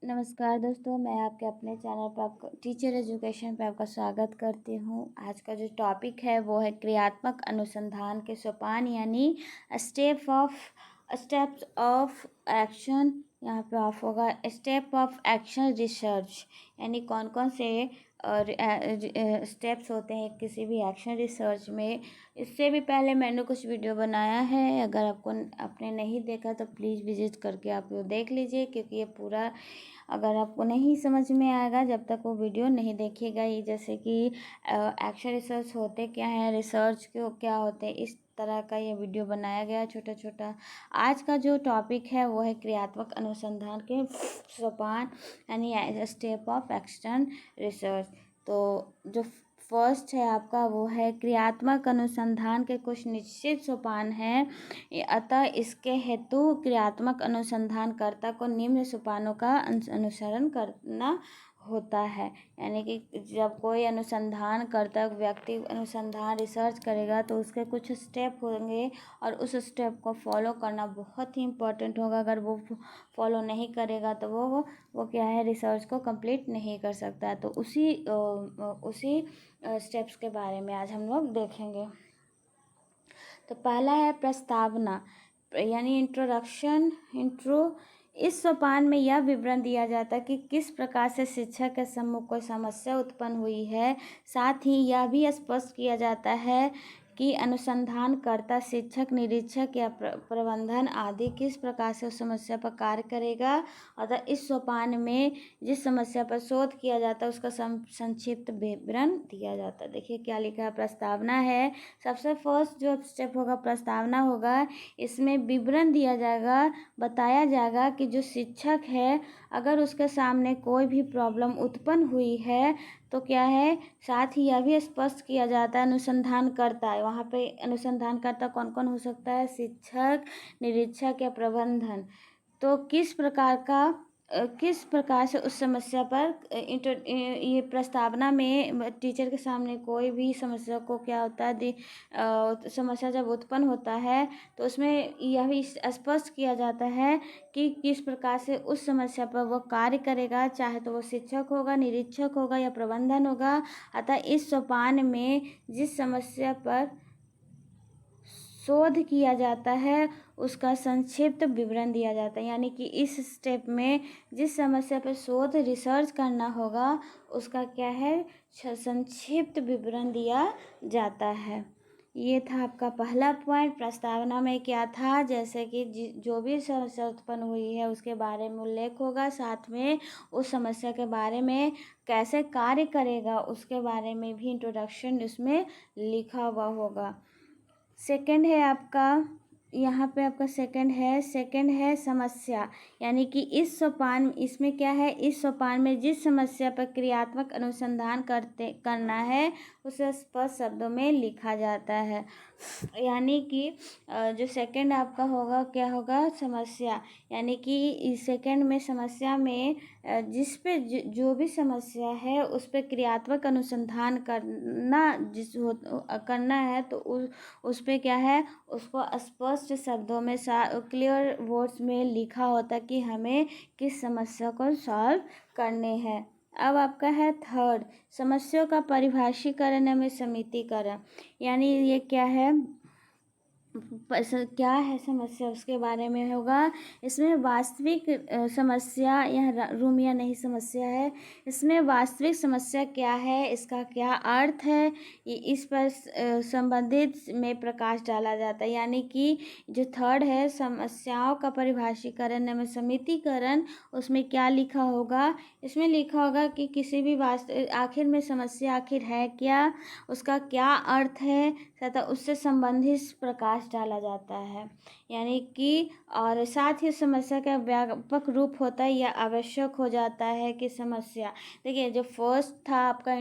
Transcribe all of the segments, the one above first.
नमस्कार दोस्तों, मैं आपके अपने चैनल पर आपका टीचर एजुकेशन पे आपका स्वागत करती हूँ। आज का जो टॉपिक है वो है क्रियात्मक अनुसंधान के सोपान यानी स्टेप्स ऑफ एक्शन। यहाँ पे ऑफ होगा स्टेप ऑफ एक्शन रिसर्च, यानी कौन कौन से स्टेप्स होते हैं किसी भी एक्शन रिसर्च में। इससे भी पहले मैंने कुछ वीडियो बनाया है, अगर आपने नहीं देखा तो प्लीज़ विजिट करके आप वो देख लीजिए, क्योंकि ये पूरा अगर आपको नहीं समझ में आएगा जब तक वो वीडियो नहीं देखिएगा। ये जैसे कि एक्शन रिसर्च होते क्या है, रिसर्च क्यों क्या होते हैं, इस तरह का ये वीडियो बनाया गया छोटा छोटा। आज का जो टॉपिक है वो है क्रियात्मक अनुसंधान के सोपान यानी स्टेप ऑफ एक्शन रिसर्च। तो जो फर्स्ट है आपका वो है क्रियात्मक अनुसंधान के कुछ निश्चित सोपान हैं, अतः इसके हेतु क्रियात्मक अनुसंधानकर्ता को निम्न सोपानों का अनुसरण करना होता है। यानी कि जब कोई अनुसंधानकर्ता व्यक्ति अनुसंधान रिसर्च करेगा तो उसके कुछ स्टेप होंगे और उस स्टेप को फॉलो करना बहुत ही इम्पोर्टेंट होगा। अगर वो फॉलो नहीं करेगा तो वो क्या है, रिसर्च को कंप्लीट नहीं कर सकता। तो उसी स्टेप्स के बारे में आज हम लोग देखेंगे। तो पहला है प्रस्तावना यानी इंट्रो। इस सोपान में यह विवरण दिया जाता है कि किस प्रकार से शिक्षक के सम्मुख कोई समस्या उत्पन्न हुई है। साथ ही यह भी स्पष्ट किया जाता है कि अनुसंधानकर्ता शिक्षक, निरीक्षक या प्रबंधन आदि किस प्रकार से उस समस्या पर कार्य करेगा। अतः इस सोपान में जिस समस्या पर शोध किया जाता है उसका संक्षिप्त विवरण दिया जाता है। देखिए क्या लिखा है, प्रस्तावना है। सबसे फर्स्ट जो स्टेप होगा प्रस्तावना होगा। इसमें विवरण दिया जाएगा, बताया जाएगा कि जो शिक्षक है अगर उसके सामने कोई भी प्रॉब्लम उत्पन्न हुई है तो क्या है, साथ ही यह भी स्पष्ट किया जाता है अनुसंधानकर्ता है। वहाँ पे अनुसंधानकर्ता कौन कौन हो सकता है, शिक्षक, निरीक्षक या प्रबंधन। तो किस प्रकार से उस समस्या पर ये प्रस्तावना में टीचर के सामने कोई भी समस्या को क्या होता है, समस्या जब उत्पन्न होता है तो उसमें यह भी स्पष्ट किया जाता है कि किस प्रकार से उस समस्या पर वो कार्य करेगा, चाहे तो वो शिक्षक होगा, निरीक्षक होगा या प्रबंधन होगा। अतः इस सोपान में जिस समस्या पर शोध किया जाता है उसका संक्षिप्त विवरण दिया जाता है। यानी कि इस स्टेप में जिस समस्या पर शोध रिसर्च करना होगा उसका क्या है, संक्षिप्त विवरण दिया जाता है। ये था आपका पहला पॉइंट। प्रस्तावना में क्या था, जैसे कि जो भी समस्या उत्पन्न हुई है उसके बारे में उल्लेख होगा, साथ में उस समस्या के बारे में कैसे कार्य करेगा उसके बारे में भी इंट्रोडक्शन उसमें लिखा हुआ होगा। सेकंड है आपका, यहाँ पे आपका सेकंड है समस्या। यानी कि इस सोपान इसमें क्या है, इस सोपान में जिस समस्या पर क्रियात्मक अनुसंधान करना है उसे स्पष्ट शब्दों में लिखा जाता है। यानी कि जो सेकंड आपका होगा क्या होगा, समस्या। यानी कि सेकंड में समस्या में जिस पे जो भी समस्या है उस पे क्रियात्मक अनुसंधान करना है तो उस पे क्या है, उसको स्पष्ट शब्दों में क्लियर वर्ड्स में लिखा होता है कि हमें किस समस्या को सॉल्व करने हैं। अब आपका है थर्ड, समस्या का परिभाषीकरण में समितिकरण। यानी ये क्या है, क्या है समस्या उसके बारे में होगा। इसमें वास्तविक समस्या, यह रूमिया नहीं समस्या है। इसमें वास्तविक समस्या क्या है, इसका क्या अर्थ है, इस पर संबंधित में प्रकाश डाला जाता है। यानी कि जो थर्ड है समस्याओं का परिभाषीकरण में समितिकरण, उसमें क्या लिखा होगा, इसमें लिखा होगा कि किसी भी आखिर में समस्या आखिर है क्या, उसका क्या अर्थ है तथा उससे संबंधित प्रकाश डाला जाता है। यानी कि और साथ ही समस्या का व्यापक रूप होता है या आवश्यक हो जाता है कि समस्या। देखिए जो फर्स्ट था आपका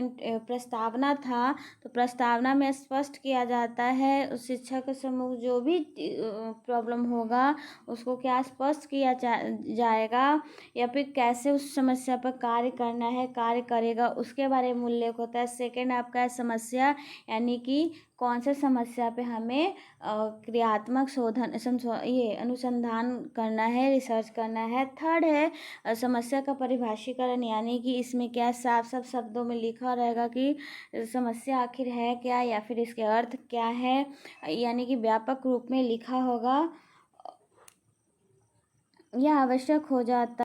प्रस्तावना था, तो प्रस्तावना में स्पष्ट किया जाता है उस शिक्षक के समूह जो भी प्रॉब्लम होगा उसको क्या स्पष्ट किया जाएगा या फिर कैसे उस समस्या पर कार्य करना है, कार्य करेगा उसके बारे में उल्लेख होता है। सेकेंड आपका है समस्या, यानी कि कौन सा समस्या पे हमें क्रियात्मक शोधन ये अनुसंधान करना है, रिसर्च करना है। थर्ड है समस्या का परिभाषीकरण, यानी कि इसमें क्या साफ साफ शब्दों में लिखा रहेगा कि समस्या आखिर है क्या या फिर इसके अर्थ क्या है, यानी कि व्यापक रूप में लिखा होगा। यह आवश्यक हो जाता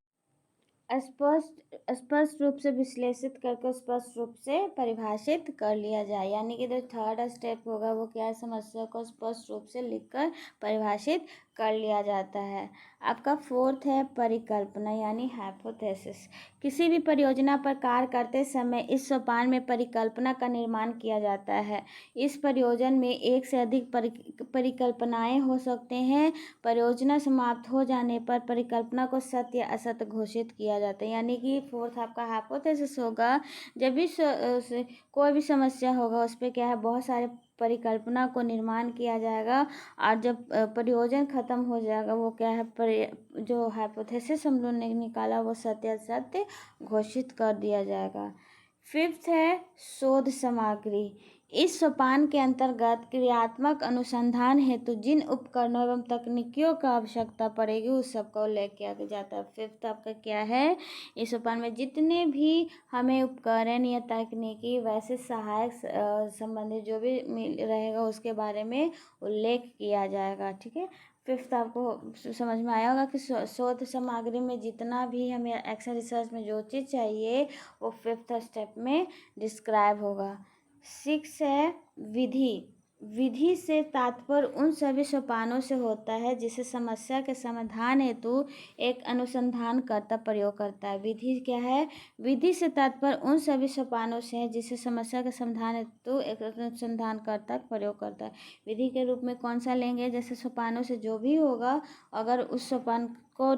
स्पष्ट स्पष्ट रूप से विश्लेषित करके स्पष्ट रूप से परिभाषित कर लिया जाए, यानी कि जो थर्ड स्टेप होगा वो क्या है, समस्या को स्पष्ट रूप से लिखकर परिभाषित कर लिया जाता है। आपका फोर्थ है परिकल्पना यानी हाइपोथेसिस। किसी भी परियोजना पर कार्य करते समय इस सोपान में परिकल्पना का निर्माण किया जाता है। इस परियोजना में एक से अधिक परिकल्पनाएं हो सकते हैं। परियोजना समाप्त हो जाने पर परिकल्पना को सत्य या असत्य घोषित किया जाता है, यानी कि फोर्थ आपका हाइपोथेसिस होगा। जब भी कोई भी समस्या होगा उस पर क्या है, बहुत सारे परिकल्पना को निर्माण किया जाएगा, और जब परियोजना खत्म हो जाएगा वो क्या है, जो हाइपोथेसिस हम लोगों ने निकाला वो सत्य असत्य घोषित कर दिया जाएगा। फिफ्थ है शोध सामग्री। इस सोपान के अंतर्गत क्रियात्मक अनुसंधान हेतु जिन उपकरणों एवं तकनीकियों का आवश्यकता पड़ेगी उस सबका उल्लेख किया जाता है। फिफ्थ आपका क्या है, इस सोपान में जितने भी हमें उपकरण या तकनीकी वैसे सहायक संबंधित जो भी रहेगा उसके बारे में उल्लेख किया जाएगा। ठीक है, फिफ्थ आपको समझ में आया होगा कि शोध सामग्री में जितना भी हमें एक्शन रिसर्च में जो चीज़ चाहिए वो फिफ्थ स्टेप में डिस्क्राइब होगा। सिक्स है विधि। विधि से तात्पर्य उन सभी सोपानों से होता है जिसे समस्या के समाधान हेतु एक अनुसंधानकर्ता प्रयोग करता है। विधि क्या है, विधि से तात्पर्य उन सभी सोपानों से है जिसे समस्या के समाधान हेतु एक अनुसंधानकर्ता प्रयोग करता है। विधि के रूप में कौन सा लेंगे, जैसे सोपानों से जो भी होगा, अगर उस सोपान को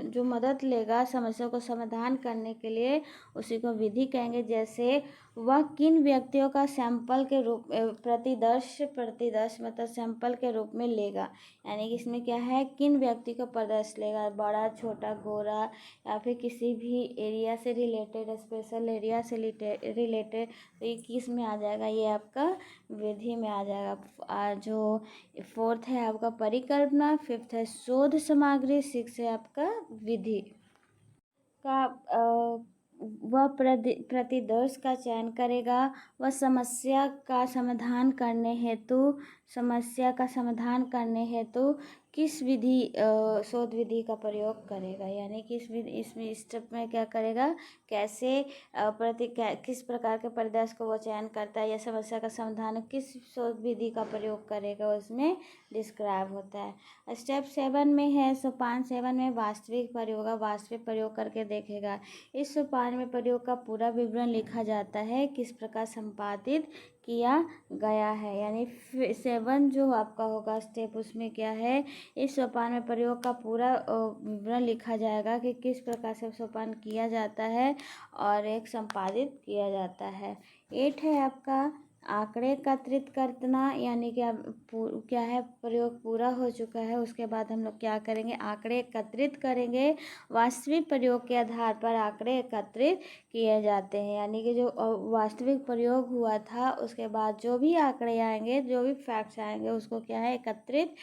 जो मदद लेगा समस्या को समाधान करने के लिए उसी को विधि कहेंगे। जैसे वह किन व्यक्तियों का सैंपल के रूप प्रतिदर्श मतलब सैंपल के रूप में लेगा, यानी कि इसमें क्या है, किन व्यक्ति का प्रदर्श लेगा, बड़ा छोटा गोरा या फिर किसी भी एरिया से रिलेटेड स्पेशल एरिया से रिलेटेड, तो ये किस में आ जाएगा, ये आपका विधि में आ जाएगा। जो फोर्थ है आपका परिकल्पना, फिफ्थ है शोध सामग्री, सिक्स है आपका विधि का वह प्रतिदर्श का चयन करेगा। वह समस्या का समाधान करने हेतु किस विधि शोध विधि का प्रयोग करेगा, यानी कि इसमें स्टेप में क्या करेगा, कैसे किस प्रकार के परिदर्श को वो चयन करता है या समस्या का समाधान किस शोध विधि का प्रयोग करेगा उसमें डिस्क्राइब होता है। स्टेप 7 में है, सोपान 7 में वास्तविक प्रयोग करके देखेगा। इस सोपान में प्रयोग का पूरा विवरण लिखा जाता है, किस प्रकार संपादित किया गया है, यानी 7 जो आपका होगा स्टेप उसमें क्या है, इस सोपान में प्रयोग का पूरा विवरण लिखा जाएगा कि किस प्रकार से सोपान किया जाता है और एक संपादित किया जाता है। 8 है आपका आंकड़े एकत्रित करना, यानी कि अब क्या है, प्रयोग पूरा हो चुका है उसके बाद हम लोग क्या करेंगे, आंकड़े एकत्रित करेंगे। वास्तविक प्रयोग के आधार पर आंकड़े एकत्रित किए जाते हैं, यानी कि जो वास्तविक प्रयोग हुआ था उसके बाद जो भी आंकड़े आएंगे, जो भी फैक्ट्स आएंगे उसको क्या है एकत्रित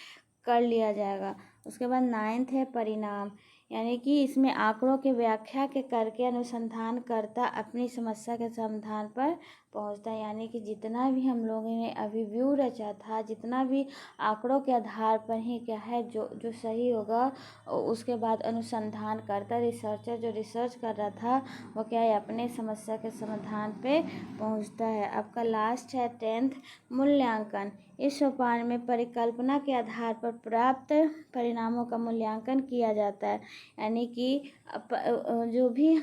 कर लिया जाएगा। उसके बाद 9th है परिणाम, यानी कि इसमें आंकड़ों की व्याख्या के करके अनुसंधानकर्ता अपनी समस्या के समाधान पर पहुंचता है, यानी कि जितना भी हम लोगों ने अभी व्यू रचा था, जितना भी आंकड़ों के आधार पर ही क्या है जो जो सही होगा, उसके बाद अनुसंधानकर्ता रिसर्चर जो रिसर्च कर रहा था वो क्या है अपने समस्या के समाधान पे पहुंचता है। आपका लास्ट है 10th मूल्यांकन। इस सोपान में परिकल्पना के आधार पर प्राप्त परिणामों का मूल्यांकन किया जाता है, यानी कि जो भी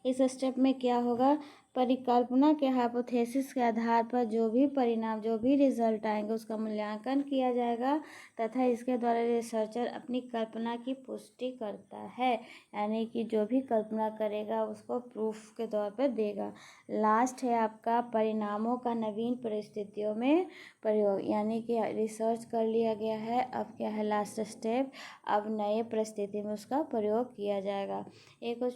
इस स्टेप में क्या होगा, परिकल्पना के हाइपोथेसिस के आधार पर जो भी परिणाम जो भी रिजल्ट आएंगे उसका मूल्यांकन किया जाएगा तथा इसके द्वारा रिसर्चर अपनी कल्पना की पुष्टि करता है, यानी कि जो भी कल्पना करेगा उसको प्रूफ के तौर पर देगा। लास्ट है आपका परिणामों का नवीन परिस्थितियों में प्रयोग, यानी कि रिसर्च कर लिया गया है, अब क्या है लास्ट स्टेप, अब नए परिस्थिति में उसका प्रयोग किया जाएगा। एक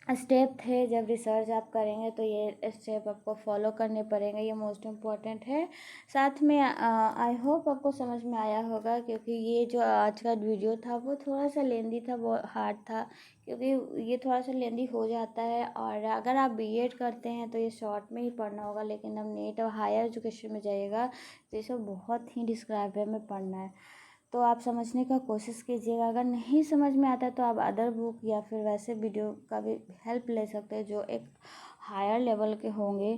स्टेप थे। जब रिसर्च आप करेंगे तो ये स्टेप आपको फॉलो करने पड़ेंगे, ये मोस्ट इम्पॉर्टेंट है। साथ में आई होप आपको समझ में आया होगा, क्योंकि ये जो आज का वीडियो था वो थोड़ा सा लेंदी था, वो हार्ड था, क्योंकि ये थोड़ा सा लेंदी हो जाता है। और अगर आप बीएड करते हैं तो ये शॉर्ट में ही पढ़ना होगा, लेकिन अब नेट और हायर एजुकेशन में जाइएगा तो ये सब बहुत ही डिस्क्राइब में पढ़ना है। तो आप समझने का कोशिश कीजिएगा। अगर नहीं समझ में आता है तो आप अदर बुक या फिर वैसे वीडियो का भी हेल्प ले सकते हैं जो एक हायर लेवल के होंगे।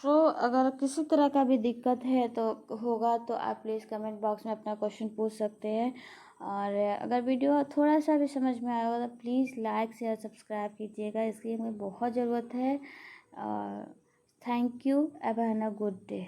सो अगर किसी तरह का भी दिक्कत है तो होगा तो आप प्लीज़ कमेंट बॉक्स में अपना क्वेश्चन पूछ सकते हैं। और अगर वीडियो थोड़ा सा भी समझ में आया होगा तो प्लीज़ लाइक शेयर सब्सक्राइब कीजिएगा, इसकी हमें बहुत ज़रूरत है। Thank you, have a good day.